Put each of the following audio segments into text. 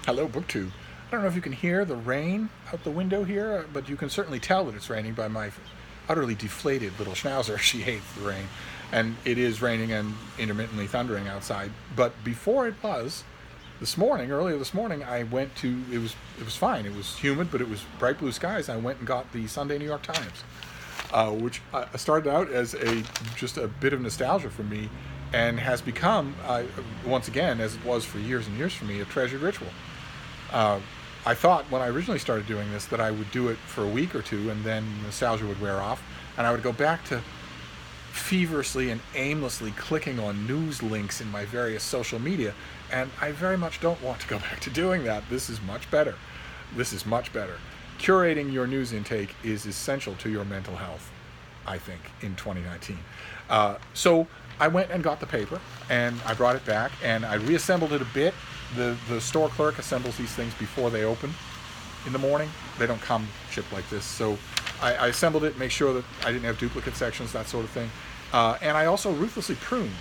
Hello, BookTube. I don't know if you can hear the rain out the window here, but you can certainly tell that it's raining by my utterly deflated little schnauzer. She hates the rain. And it is raining and intermittently thundering outside. But before it was, earlier this morning, I went to, it was fine. It was humid, but it was bright blue skies. I went and got the Sunday New York Times, which started out as just a bit of nostalgia for me and has become, once again, as it was for years and years for me, a treasured ritual. I thought when I originally started doing this that I would do it for a week or two and then nostalgia would wear off and I would go back to feverishly and aimlessly clicking on news links in my various social media, and I very much don't want to go back to doing that. This is much better. This is much better. Curating your news intake is essential to your mental health, I think, in 2019. So I went and got the paper, and I brought it back, and I reassembled it a bit. The store clerk assembles these things before they open in the morning. They don't come shipped like this. So I assembled it, make sure that I didn't have duplicate sections, that sort of thing. And I also ruthlessly pruned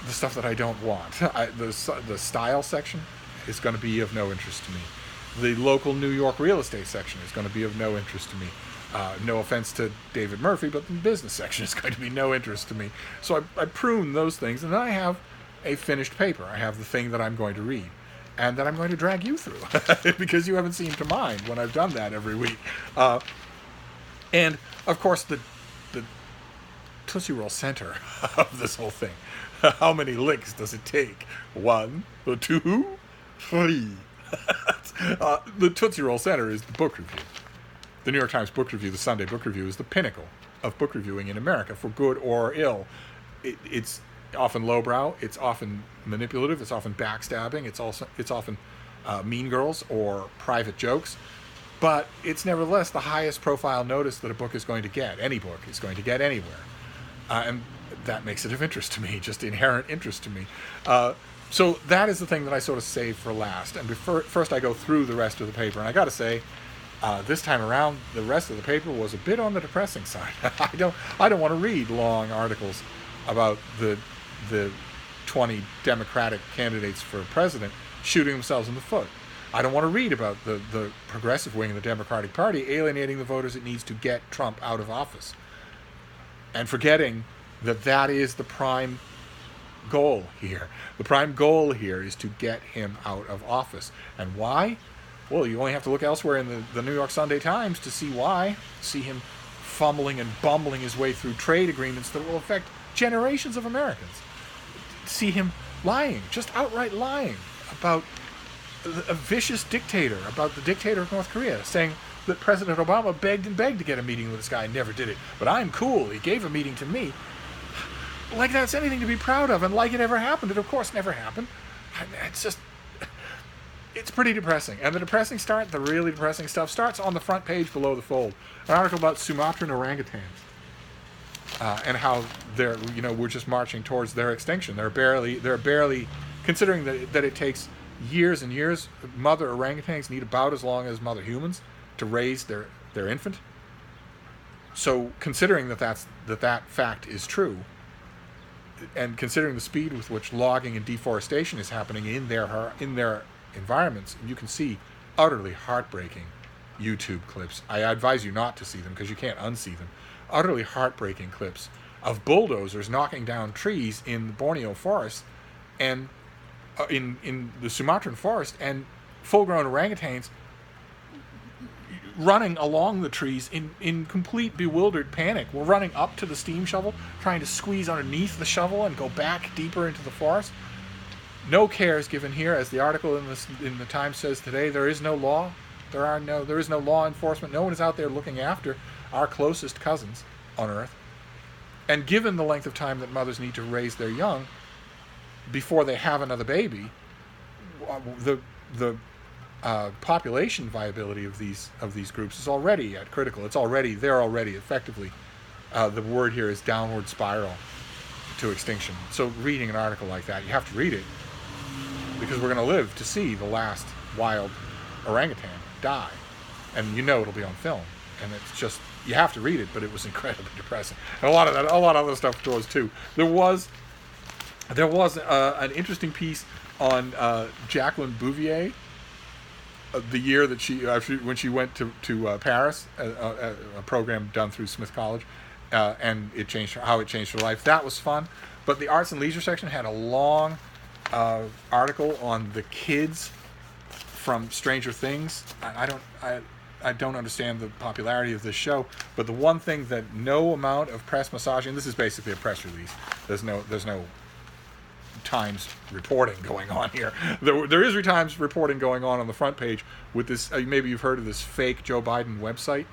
the stuff that I don't want. The style section is going to be of no interest to me. The local New York real estate section is going to be of no interest to me. No offense to David Murphy, but the business section is going to be no interest to me. So I prune those things, and then I have a finished paper. I have the thing that I'm going to read and that I'm going to drag you through because you haven't seemed to mind when I've done that every week. And, of course, the Tootsie Roll center of this whole thing. How many licks does it take? 1, 2, 3. The Tootsie Roll center is the book review. The New York Times Book Review, the Sunday Book Review, is the pinnacle of book reviewing in America, for good or ill. It's often lowbrow, it's often manipulative, it's often backstabbing, it's often mean girls or private jokes, but it's nevertheless the highest profile notice that a book is going to get. Any book is going to get anywhere. And that makes it of interest to me, just inherent interest to me. So that is the thing that I sort of save for last. And first I go through the rest of the paper. And I got to say, this time around, the rest of the paper was a bit on the depressing side. I don't want to read long articles about the 20 Democratic candidates for president shooting themselves in the foot. I don't want to read about the progressive wing of the Democratic Party alienating the voters it needs to get Trump out of office, and forgetting that is the prime goal here. The prime goal here is to get him out of office. And why? Well, you only have to look elsewhere in the New York Sunday Times to see why. See him fumbling and bumbling his way through trade agreements that will affect generations of Americans. See him lying, just outright lying about a vicious dictator, about the dictator of North Korea, saying that President Obama begged and begged to get a meeting with this guy and never did it. But I'm cool. He gave a meeting to me. Like that's anything to be proud of, and like it ever happened. It, of course, never happened. It's pretty depressing. And the really depressing stuff starts on the front page below the fold. An article about Sumatran orangutans. And how we're just marching towards their extinction. They're barely, considering that it takes years and years. Mother orangutans need about as long as mother humans to raise their infant. So considering that fact is true, and considering the speed with which logging and deforestation is happening in their environments, you can see utterly heartbreaking YouTube clips. I advise you not to see them because you can't unsee them. Utterly heartbreaking clips of bulldozers knocking down trees in the Borneo forest and in the Sumatran forest, and full-grown orangutans running along the trees in complete bewildered panic. We're running up to the steam shovel, trying to squeeze underneath the shovel and go back deeper into the forest. No care is given here, as the article in the Times says today. There is no law. There is no law enforcement. No one is out there looking after our closest cousins on Earth. And given the length of time that mothers need to raise their young before they have another baby, the population viability of these groups is already at critical. They're already effectively, the word here is downward spiral to extinction. So reading an article like that, you have to read it because we're going to live to see the last wild orangutan die, and it'll be on film. And it's just, you have to read it, but it was incredibly depressing. And a lot of other stuff was too. There was an interesting piece on Jacqueline Bouvier, the year that when she went to Paris, a program done through Smith College, and how it changed her life. That was fun. But the arts and leisure section had a long article on the kids from Stranger Things. I don't understand the popularity of this show, but the one thing that no amount of press massaging, this is basically a press release. There's no Times reporting going on here. There is Times reporting going on the front page with this. Maybe you've heard of this fake Joe Biden website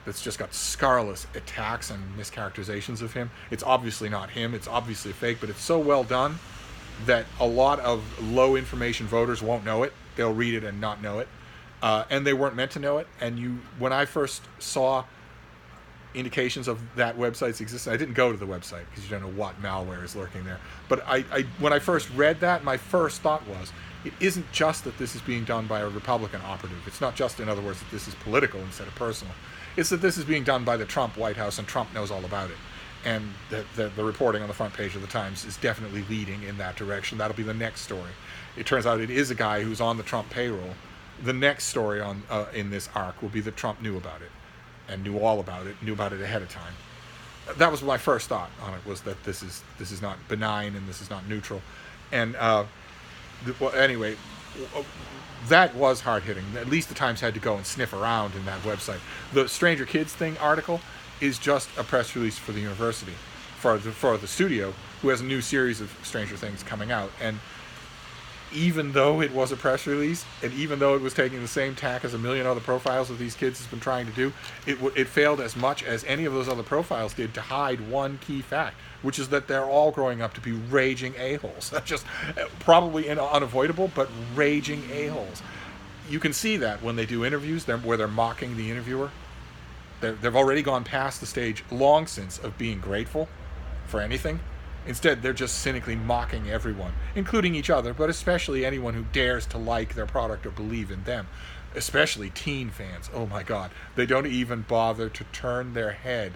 that's just got scurrilous attacks and mischaracterizations of him. It's obviously not him. It's obviously fake, but it's so well done that a lot of low information voters won't know it. They'll read it and not know it. And they weren't meant to know it. And when I first saw indications of that website's existence, I didn't go to the website because you don't know what malware is lurking there. But when I first read that, my first thought was, it isn't just that this is being done by a Republican operative. It's not just, in other words, that this is political instead of personal. It's that this is being done by the Trump White House, and Trump knows all about it. And the reporting on the front page of the Times is definitely leading in that direction. That'll be the next story. It turns out it is a guy who's on the Trump payroll. The next story in this arc will be that Trump knew about it, and knew all about it, knew about it ahead of time. That was my first thought on it, was that this is not benign and this is not neutral. And anyway, that was hard-hitting. At least the Times had to go and sniff around in that website. The Stranger Kids thing article is just a press release for the university, for the studio, who has a new series of Stranger Things coming out. And even though it was a press release, and even though it was taking the same tack as a million other profiles of these kids has been trying to do, it failed as much as any of those other profiles did to hide one key fact, which is that they're all growing up to be raging a-holes. That's just probably unavoidable, but raging a-holes. You can see that when they do interviews where they're mocking the interviewer. They've already gone past the stage long since of being grateful for anything. Instead, they're just cynically mocking everyone, including each other, but especially anyone who dares to like their product or believe in them, especially teen fans. Oh my God. They don't even bother to turn their head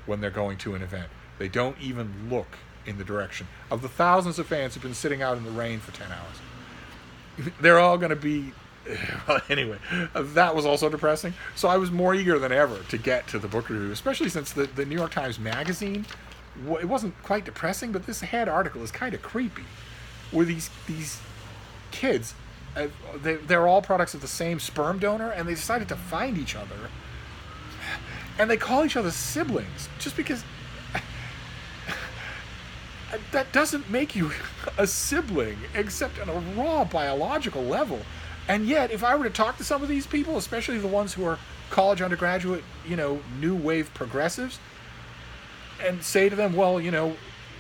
when they're going to an event. They don't even look in the direction of the thousands of fans who've been sitting out in the rain for 10 hours. They're all going to be... Well, anyway, that was also depressing. So I was more eager than ever to get to the book review, especially since the New York Times Magazine... It wasn't quite depressing, but this head article is kind of creepy. Where these kids, they're all products of the same sperm donor, and they decided to find each other. And they call each other siblings, just because that doesn't make you a sibling, except on a raw biological level. And yet, if I were to talk to some of these people, especially the ones who are college undergraduate, new wave progressives, and say to them, well,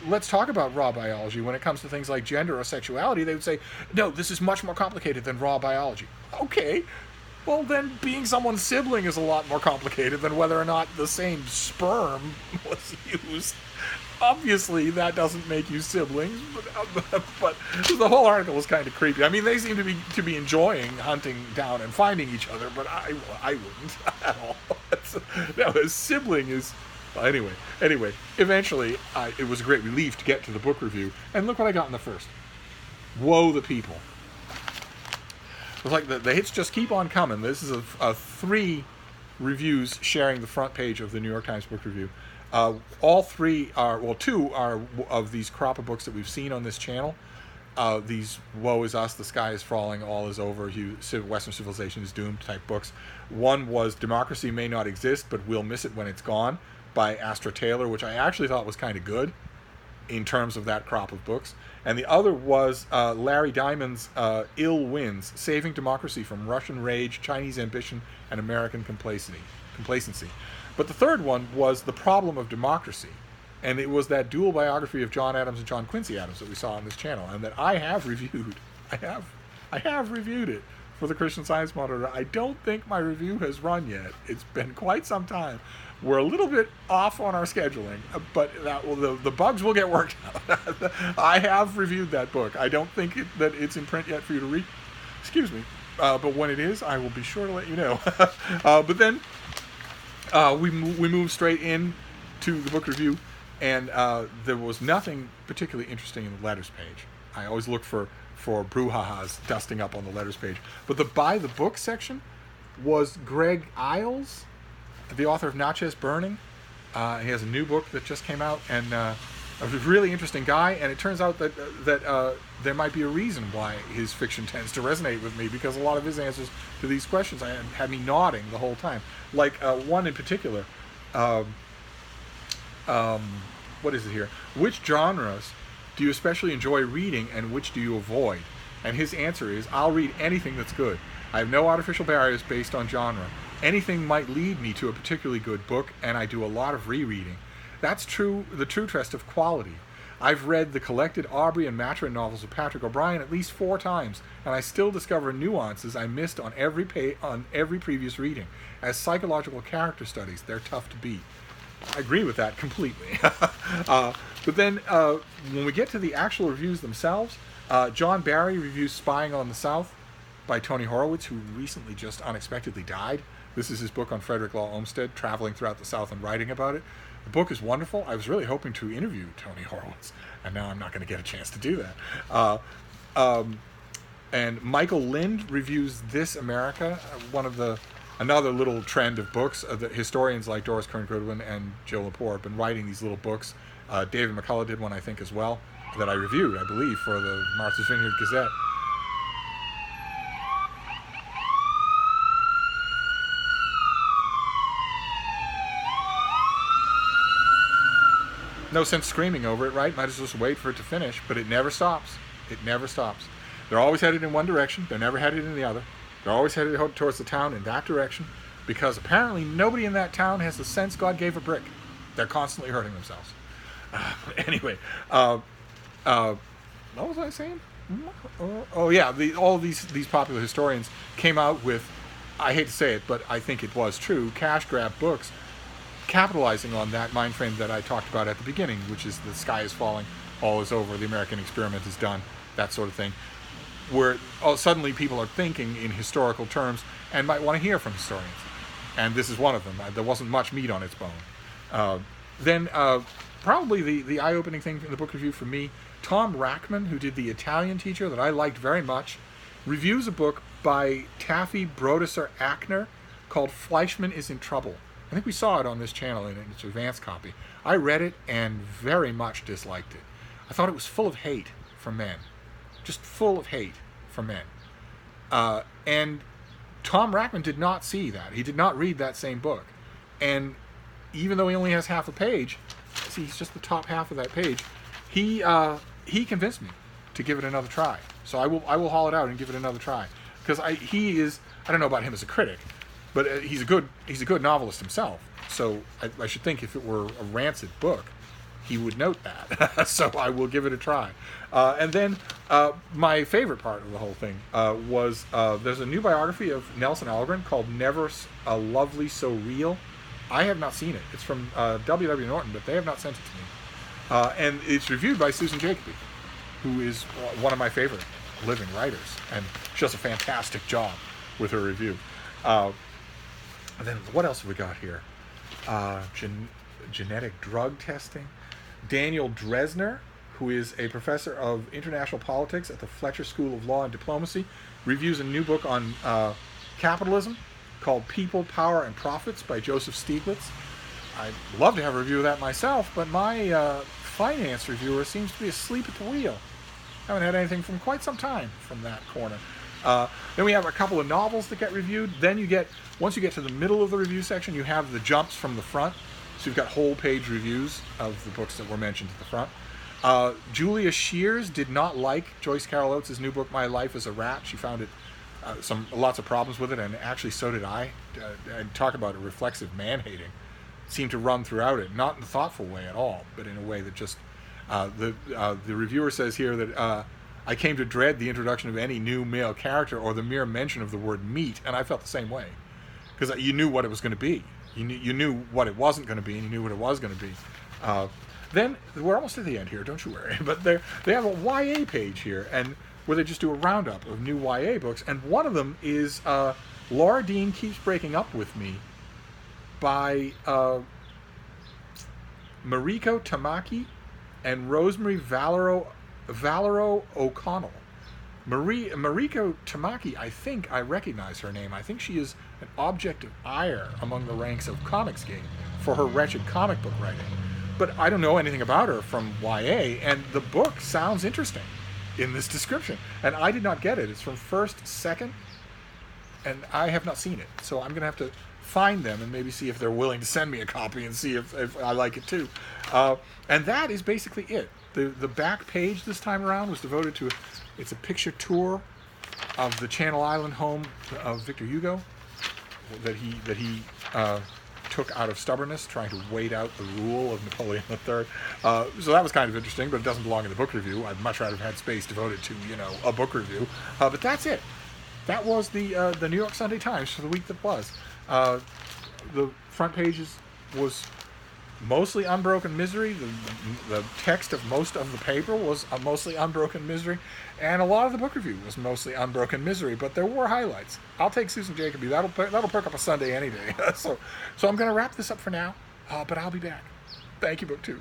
let's talk about raw biology when it comes to things like gender or sexuality, they would say, no, this is much more complicated than raw biology. Okay, well then being someone's sibling is a lot more complicated than whether or not the same sperm was used. Obviously, that doesn't make you siblings, but the whole article was kind of creepy. I mean, they seem to be enjoying hunting down and finding each other, but I wouldn't at all. No, a sibling is... Anyway, eventually, it was a great relief to get to the book review, and look what I got in the first. Whoa, the people. It was like the hits just keep on coming. This is a 3 reviews sharing the front page of the New York Times Book Review. All 3 are, well, 2 are of these crop of books that we've seen on this channel. These Woe Is Us, The Sky Is Falling, All Is Over, Western Civilization Is Doomed type books. One was Democracy May Not Exist, but We'll Miss It When It's Gone, by Astra Taylor, which I actually thought was kind of good in terms of that crop of books. And the other was Larry Diamond's Ill Winds, Saving Democracy from Russian Rage, Chinese Ambition, and American Complacency. But the third one was The Problem of Democracy. And it was that dual biography of John Adams and John Quincy Adams that we saw on this channel, and that I have reviewed. I have reviewed it for the Christian Science Monitor. I don't think my review has run yet. It's been quite some time. We're a little bit off on our scheduling, but the bugs will get worked out. I have reviewed that book. I don't think that it's in print yet for you to read. Excuse me. But when it is, I will be sure to let you know. But then we move straight in to the book review, and there was nothing particularly interesting in the letters page. I always look for for brouhahas dusting up on the letters page. But the buy the book section was Greg Iles, the author of Natchez Burning. He has a new book that just came out, and a really interesting guy. And it turns out that there might be a reason why his fiction tends to resonate with me, because a lot of his answers to these questions had me nodding the whole time. Like one in particular, what is it here? Which genres do you especially enjoy reading, and which do you avoid? And his answer is, I'll read anything that's good. I have no artificial barriers based on genre. Anything might lead me to a particularly good book, and I do a lot of rereading. That's the true test of quality. I've read the collected Aubrey and Maturin novels of Patrick O'Brian at least 4 times, and I still discover nuances I missed on every previous reading. As psychological character studies, they're tough to beat. I agree with that completely. But then when we get to the actual reviews themselves, John Barry reviews Spying on the South by Tony Horowitz, who recently just unexpectedly died. This is his book on Frederick Law Olmsted, traveling throughout the South and writing about it. The book is wonderful. I was really hoping to interview Tony Horowitz, and now I'm not going to get a chance to do that. And Michael Lind reviews This America, another little trend of books. The historians like Doris Kearns Goodwin and Joe Lepore have been writing these little books. David McCullough did one, I think, as well, that I reviewed, I believe, for the Martha's Vineyard Gazette. No sense screaming over it, right? Might as well just wait for it to finish, but it never stops. It never stops. They're always headed in one direction. They're never headed in the other. They're always headed towards the town in that direction, because apparently nobody in that town has the sense God gave a brick. They're constantly hurting themselves. Anyway, what was I saying? Oh yeah, all these popular historians came out with, I hate to say it, but I think it was true, cash grab books, capitalizing on that mind frame that I talked about at the beginning, which is the sky is falling, all is over, the American experiment is done, that sort of thing, where suddenly people are thinking in historical terms and might want to hear from historians. And this is one of them. There wasn't much meat on its bone. Then probably the eye-opening thing in the book review for me, Tom Rackman, who did The Italian Teacher, that I liked very much, reviews a book by Taffy Brodesser Ackner called Fleischman is in Trouble. I think we saw it on this channel in its advanced copy. I read it and very much disliked it. I thought it was full of hate for men. Just full of hate for men. And Tom Rackman did not see that. He did not read that same book. And even though he only has half a page, see, it's just the top half of that page, he convinced me to give it another try. So I will haul it out and give it another try. Because he is, I don't know about him as a critic, but he's a good novelist himself. So I should think if it were a rancid book, he would note that. So I will give it a try. And then my favorite part of the whole thing was there's a new biography of Nelson Algren called Never a Lovely So Real. I have not seen it. It's from W.W. Norton, but they have not sent it to me. And it's reviewed by Susan Jacoby, who is one of my favorite living writers. And she does a fantastic job with her review. And then what else have we got here? Genetic drug testing. Daniel Dresner, who is a professor of international politics at the Fletcher School of Law and Diplomacy, reviews a new book on capitalism called People, Power, and Profits by Joseph Stiglitz. I'd love to have a review of that myself, but my finance reviewer seems to be asleep at the wheel. I haven't had anything from quite some time from that corner. Then we have a couple of novels that get reviewed. Then once you get to the middle of the review section, you have the jumps from the front. So you've got whole page reviews of the books that were mentioned at the front. Julia Shears did not like Joyce Carol Oates' new book, My Life as a Rat. She found it lots of problems with it, and actually so did I. And talk about a reflexive man-hating. Seemed to run throughout it, not in a thoughtful way at all, but in a way that just... the reviewer says here that I came to dread the introduction of any new male character or the mere mention of the word meat, and I felt the same way. Because you knew what it was going to be. You knew what it wasn't going to be, and you knew what it was going to be. Then, we're almost at the end here, don't you worry, but they have a YA page here, and where they just do a roundup of new YA books, and one of them is Laura Dean Keeps Breaking Up With Me by Mariko Tamaki and Rosemary Valero O'Connell. Mariko Tamaki, I think I recognize her name. I think she is an object of ire among the ranks of Comicsgate for her wretched comic book writing. But I don't know anything about her from YA, and the book sounds interesting in this description. And I did not get it. It's from First Second, and I have not seen it. So I'm going to have to find them and maybe see if they're willing to send me a copy and see if I like it too. And that is basically it. The back page this time around was devoted to, it's a picture tour of the Channel Island home of Victor Hugo that he took out of stubbornness, trying to wait out the rule of Napoleon III. So that was kind of interesting, but it doesn't belong in the book review. I'd much rather have had space devoted to, a book review. But that's it. That was the New York Sunday Times for the week that was. The front pages was mostly Unbroken Misery. The text of most of the paper was mostly Unbroken Misery, and a lot of the book review was mostly Unbroken Misery. But there were highlights. I'll take Susan Jacoby. That'll perk up a Sunday any day. So I'm going to wrap this up for now. But I'll be back. Thank you, BookTube.